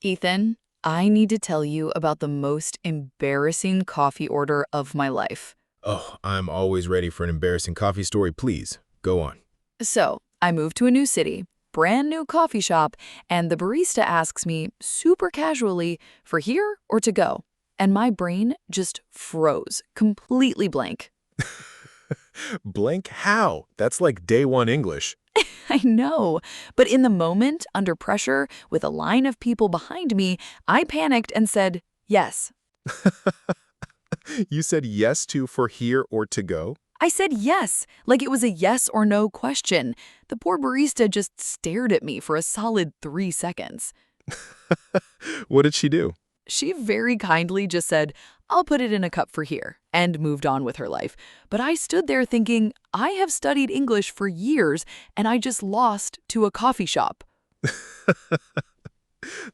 Ethan, I need to tell you about the most embarrassing coffee order of my life. Oh, I'm always ready for an embarrassing coffee story. Please, go on. So, I moved to a new city, brand new coffee shop, and the barista asks me super casually for here or to go. And my brain just froze, completely blank. Blank how? That's like day one English. I know, but in the moment, under pressure, with a line of people behind me, I panicked and said, yes. You said yes to for here or to go? I said yes, like it was a yes or no question. The poor barista just stared at me for a solid 3 seconds. What did she do? She very kindly just said, I'll put it in a cup for here, and moved on with her life. But I stood there thinking, I have studied English for years, and I just lost to a coffee shop.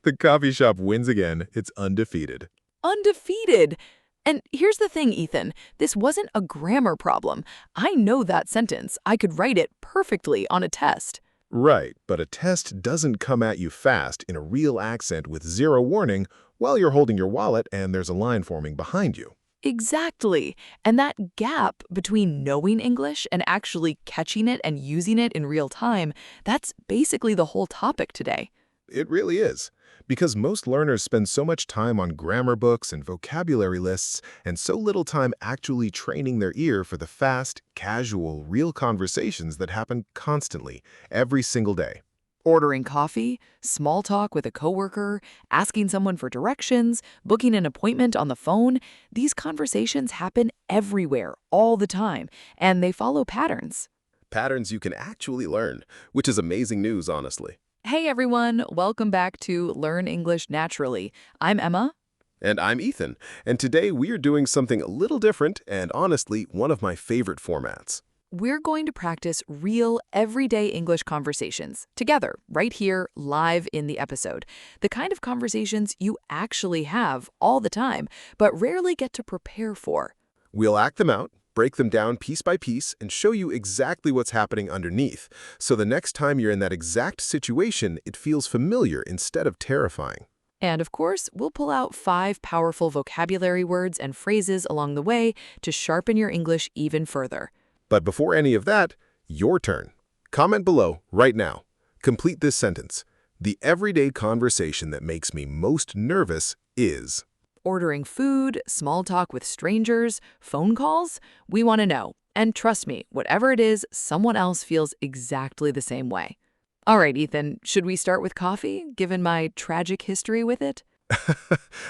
The coffee shop wins again. It's undefeated. Undefeated! And here's the thing, Ethan, this wasn't a grammar problem. I know that sentence. I could write it perfectly on a test. Right, but a test doesn't come at you fast in a real accent with zero warning while you're holding your wallet and there's a line forming behind you. Exactly. And that gap between knowing English and actually catching it and using it in real time, that's basically the whole topic today. It really is. Because most learners spend so much time on grammar books and vocabulary lists and so little time actually training their ear for the fast, casual, real conversations that happen constantly, every single day. Ordering coffee, small talk with a coworker, asking someone for directions, booking an appointment on the phone, these conversations happen everywhere, all the time, and they follow patterns. Patterns you can actually learn, which is amazing news, honestly. Hey everyone, welcome back to Learn English Naturally. I'm Emma. And I'm Ethan, and today we are doing something a little different and honestly one of my favorite formats. We're going to practice real, everyday English conversations together, right here, live in the episode. The kind of conversations you actually have all the time, but rarely get to prepare for. We'll act them out, break them down piece by piece, and show you exactly what's happening underneath, so the next time you're in that exact situation, it feels familiar instead of terrifying. And of course, we'll pull out 5 powerful vocabulary words and phrases along the way to sharpen your English even further. But before any of that, your turn. Comment below right now. Complete this sentence. The everyday conversation that makes me most nervous is... Ordering food, small talk with strangers, phone calls? We want to know. And trust me, whatever it is, someone else feels exactly the same way. All right, Ethan, should we start with coffee, given my tragic history with it?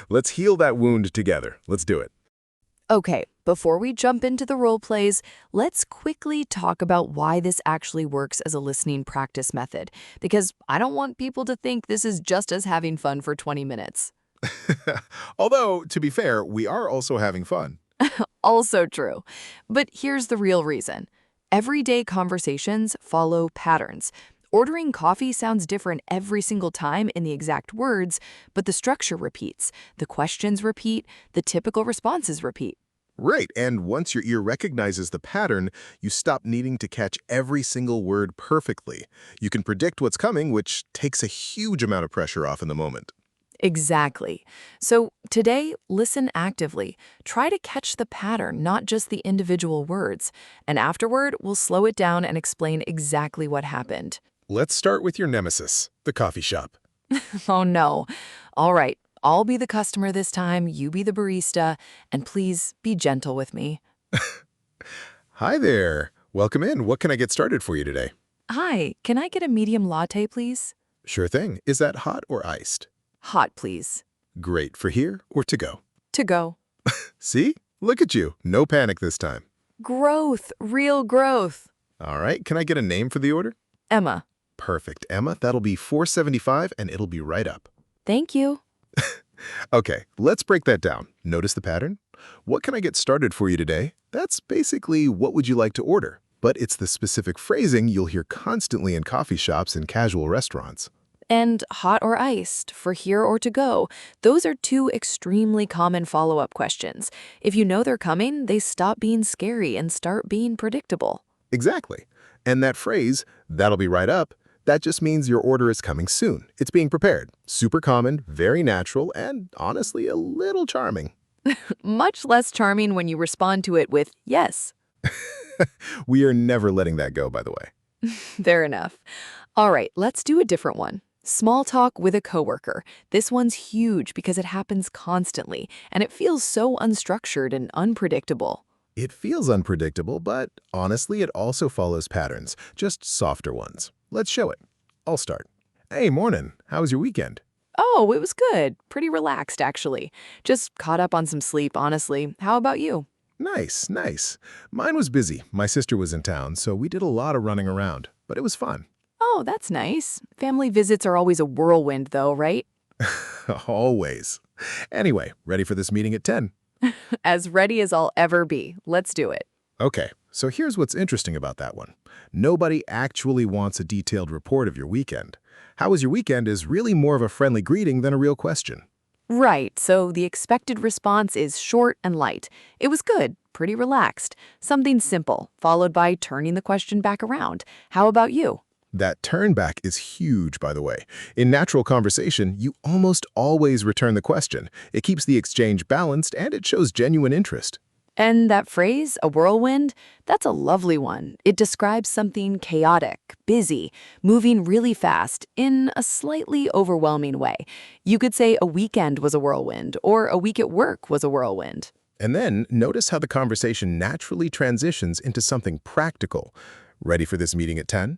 Let's heal that wound together. Let's do it. Okay, before we jump into the role plays, let's quickly talk about why this actually works as a listening practice method, because I don't want people to think this is just us having fun for 20 minutes. Although, to be fair, we are also having fun. Also true. But here's the real reason. Everyday conversations follow patterns. Ordering coffee sounds different every single time in the exact words, but the structure repeats, the questions repeat, the typical responses repeat. Right, and once your ear recognizes the pattern, you stop needing to catch every single word perfectly. You can predict what's coming, which takes a huge amount of pressure off in the moment. Exactly. So today, listen actively. Try to catch the pattern, not just the individual words. And afterward, we'll slow it down and explain exactly what happened. Let's start with your nemesis, the coffee shop. Oh no. All right. I'll be the customer this time, you be the barista, and please be gentle with me. Hi there. Welcome in. What can I get started for you today? Hi, can I get a medium latte, please? Sure thing. Is that hot or iced? Hot, please. Great. For here or to go? To go. See? Look at you. No panic this time. Growth, real growth. All right. Can I get a name for the order? Emma. Perfect, Emma. That'll be $4.75 and it'll be right up. Thank you. Okay, let's break that down. Notice the pattern? What can I get started for you today? That's basically what would you like to order. But it's the specific phrasing you'll hear constantly in coffee shops and casual restaurants. And hot or iced, for here or to go. Those are 2 extremely common follow-up questions. If you know they're coming, they stop being scary and start being predictable. Exactly. And that phrase, that'll be right up, That just means your order is coming soon. It's being prepared. Super common, very natural, and honestly a little charming. Much less charming when you respond to it with yes. We are never letting that go, by the way. Fair enough. All right, let's do a different one. Small talk with a coworker. This one's huge because it happens constantly, and it feels so unstructured and unpredictable. It feels unpredictable, but honestly, it also follows patterns, just softer ones. Let's show it. I'll start. Hey, morning. How was your weekend? Oh, it was good. Pretty relaxed, actually. Just caught up on some sleep, honestly. How about you? Nice, nice. Mine was busy. My sister was in town, so we did a lot of running around, but it was fun. Oh, that's nice. Family visits are always a whirlwind, though, right? Always. Anyway, ready for this meeting at 10? As ready as I'll ever be. Let's do it. Okay, so here's what's interesting about that one. Nobody actually wants a detailed report of your weekend. How was your weekend is really more of a friendly greeting than a real question. Right, so the expected response is short and light. It was good, pretty relaxed. Something simple, followed by turning the question back around. How about you? That turn back is huge, by the way. In natural conversation, you almost always return the question. It keeps the exchange balanced and it shows genuine interest. And that phrase, a whirlwind, that's a lovely one. It describes something chaotic, busy, moving really fast in a slightly overwhelming way. You could say a weekend was a whirlwind or a week at work was a whirlwind. And then notice how the conversation naturally transitions into something practical. Ready for this meeting at 10?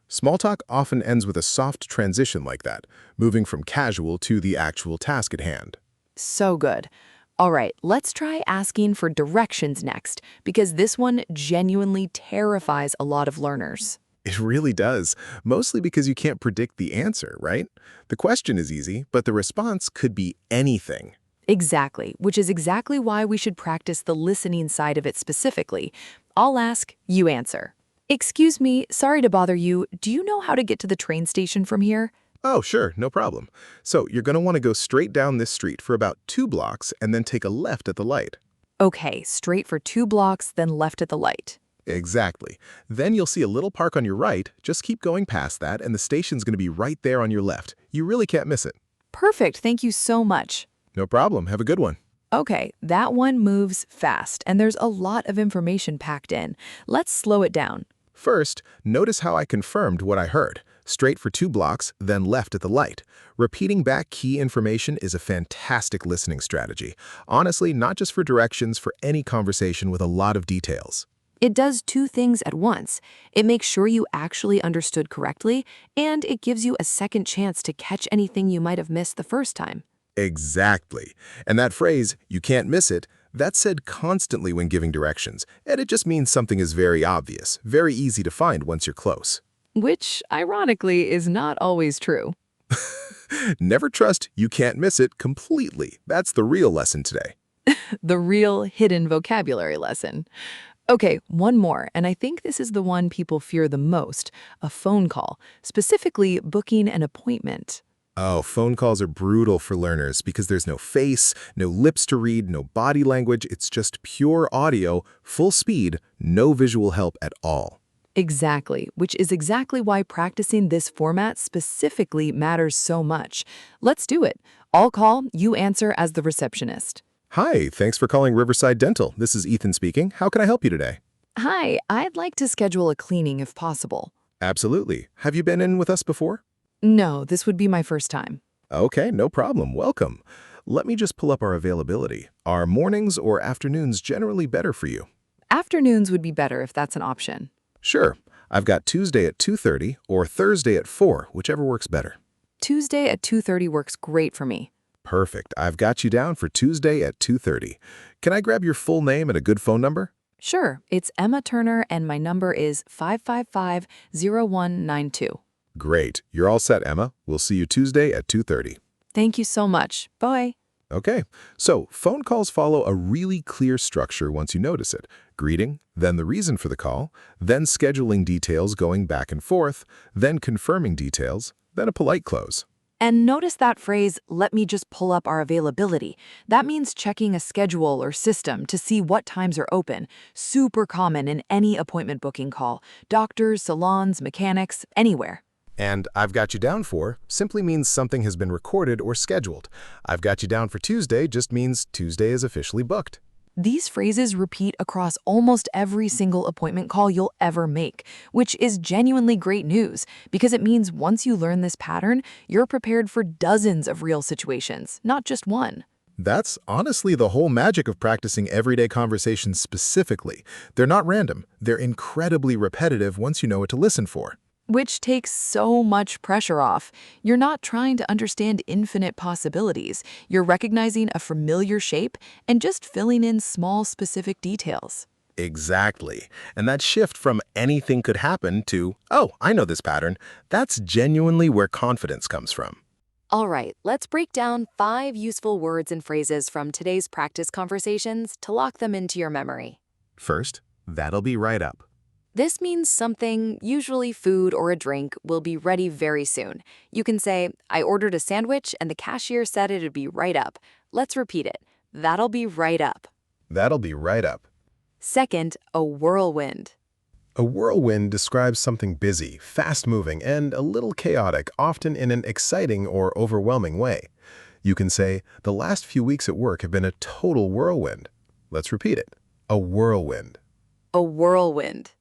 Small talk often ends with a soft transition like that, moving from casual to the actual task at hand. So good. All right, let's try asking for directions next, because this one genuinely terrifies a lot of learners. It really does, mostly because you can't predict the answer, right? The question is easy, but the response could be anything. Exactly, which is exactly why we should practice the listening side of it specifically. I'll ask, you answer. Excuse me, sorry to bother you. Do you know how to get to the train station from here? Oh, sure, no problem. So you're going to want to go straight down this street for about 2 blocks and then take a left at the light. Okay, straight for 2 blocks, then left at the light. Exactly. Then you'll see a little park on your right. Just keep going past that and the station's going to be right there on your left. You really can't miss it. Perfect, thank you so much. No problem. Have a good one. Okay, that one moves fast, and there's a lot of information packed in. Let's slow it down. First, notice how I confirmed what I heard. Straight for 2 blocks, then left at the light. Repeating back key information is a fantastic listening strategy. Honestly, not just for directions, for any conversation with a lot of details. It does 2 things at once. It makes sure you actually understood correctly, and it gives you a second chance to catch anything you might have missed the first time. Exactly. And that phrase, you can't miss it, that's said constantly when giving directions, and it just means something is very obvious, very easy to find once you're close. Which, ironically, is not always true. Never trust you can't miss it completely. That's the real lesson today. The real hidden vocabulary lesson. Okay, one more, and I think this is the one people fear the most, a phone call, specifically booking an appointment. Oh, phone calls are brutal for learners because there's no face, no lips to read, no body language. It's just pure audio, full speed, no visual help at all. Exactly, which is exactly why practicing this format specifically matters so much. Let's do it. I'll call, you answer as the receptionist. Hi, thanks for calling Riverside Dental. This is Ethan speaking. How can I help you today? Hi, I'd like to schedule a cleaning if possible. Absolutely. Have you been in with us before? No, this would be my first time. Okay, no problem. Welcome. Let me just pull up our availability. Are mornings or afternoons generally better for you? Afternoons would be better if that's an option. Sure. I've got Tuesday at 2:30 or Thursday at 4, whichever works better. Tuesday at 2:30 works great for me. Perfect. I've got you down for Tuesday at 2:30. Can I grab your full name and a good phone number? Sure, it's Emma Turner and my number is 555-0192. Great. You're all set, Emma. We'll see you Tuesday at 2:30. Thank you so much. Bye. Okay, so phone calls follow a really clear structure once you notice it. Greeting, then the reason for the call, then scheduling details going back and forth, then confirming details, then a polite close. And notice that phrase, let me just pull up our availability. That means checking a schedule or system to see what times are open. Super common in any appointment booking call. Doctors, salons, mechanics, anywhere. And I've got you down for simply means something has been recorded or scheduled. I've got you down for Tuesday just means Tuesday is officially booked. These phrases repeat across almost every single appointment call you'll ever make, which is genuinely great news because it means once you learn this pattern, you're prepared for dozens of real situations, not just one. That's honestly the whole magic of practicing everyday conversations specifically. They're not random. They're incredibly repetitive once you know what to listen for. Which takes so much pressure off. You're not trying to understand infinite possibilities. You're recognizing a familiar shape and just filling in small specific details. Exactly. And that shift from anything could happen to, oh, I know this pattern, that's genuinely where confidence comes from. All right, let's break down 5 useful words and phrases from today's practice conversations to lock them into your memory. First, that'll be right up. This means something, usually food or a drink, will be ready very soon. You can say, I ordered a sandwich and the cashier said it'd be right up. Let's repeat it. That'll be right up. That'll be right up. Second, a whirlwind. A whirlwind describes something busy, fast-moving, and a little chaotic, often in an exciting or overwhelming way. You can say, the last few weeks at work have been a total whirlwind. Let's repeat it. A whirlwind. A whirlwind.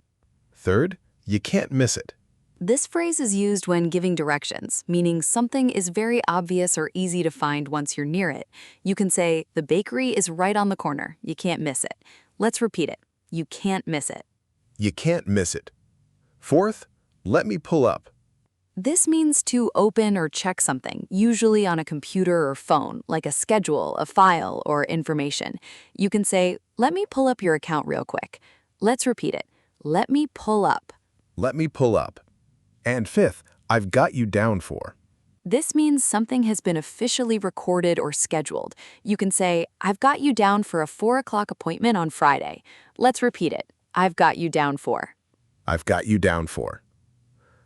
Third, you can't miss it. This phrase is used when giving directions, meaning something is very obvious or easy to find once you're near it. You can say, the bakery is right on the corner. You can't miss it. Let's repeat it. You can't miss it. You can't miss it. Fourth, let me pull up. This means to open or check something, usually on a computer or phone, like a schedule, a file, or information. You can say, let me pull up your account real quick. Let's repeat it. Let me pull up. Let me pull up. And fifth, I've got you down for. This means something has been officially recorded or scheduled. You can say, I've got you down for a 4 o'clock appointment on Friday. Let's repeat it. I've got you down for. I've got you down for.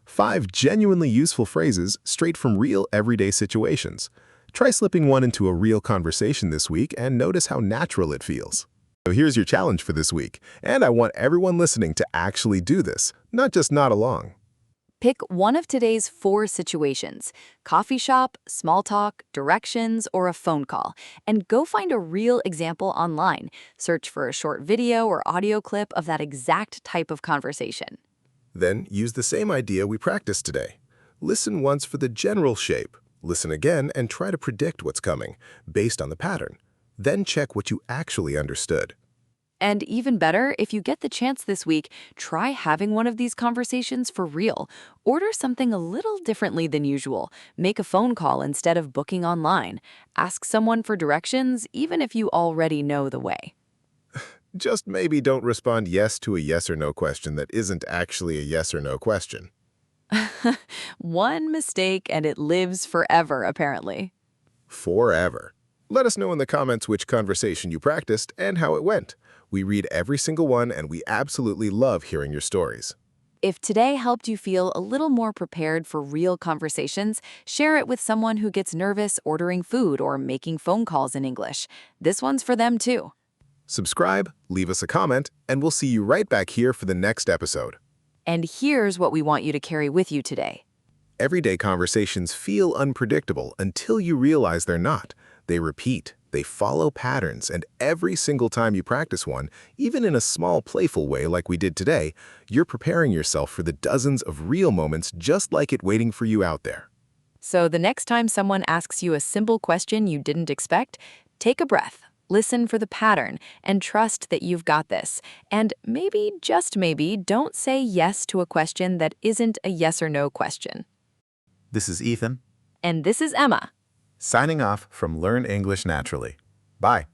5 genuinely useful phrases straight from real everyday situations. Try slipping one into a real conversation this week and notice how natural it feels. So here's your challenge for this week, and I want everyone listening to actually do this, not just nod along. Pick one of today's 4 situations, coffee shop, small talk, directions, or a phone call, and go find a real example online. Search for a short video or audio clip of that exact type of conversation. Then use the same idea we practiced today. Listen once for the general shape. Listen again and try to predict what's coming, based on the pattern. Then check what you actually understood. And even better, if you get the chance this week, try having one of these conversations for real. Order something a little differently than usual. Make a phone call instead of booking online. Ask someone for directions, even if you already know the way. Just maybe don't respond yes to a yes or no question that isn't actually a yes or no question. One mistake and it lives forever, apparently. Forever. Let us know in the comments which conversation you practiced and how it went. We read every single one and we absolutely love hearing your stories. If today helped you feel a little more prepared for real conversations, share it with someone who gets nervous ordering food or making phone calls in English. This one's for them too. Subscribe, leave us a comment, and we'll see you right back here for the next episode. And here's what we want you to carry with you today. Everyday conversations feel unpredictable until you realize they're not. They repeat, they follow patterns, and every single time you practice one, even in a small playful way like we did today, you're preparing yourself for the dozens of real moments just like it waiting for you out there. So the next time someone asks you a simple question you didn't expect, take a breath, listen for the pattern, and trust that you've got this. And maybe, just maybe, don't say yes to a question that isn't a yes or no question. This is Ethan. And this is Emma. Signing off from Learn English Naturally. Bye.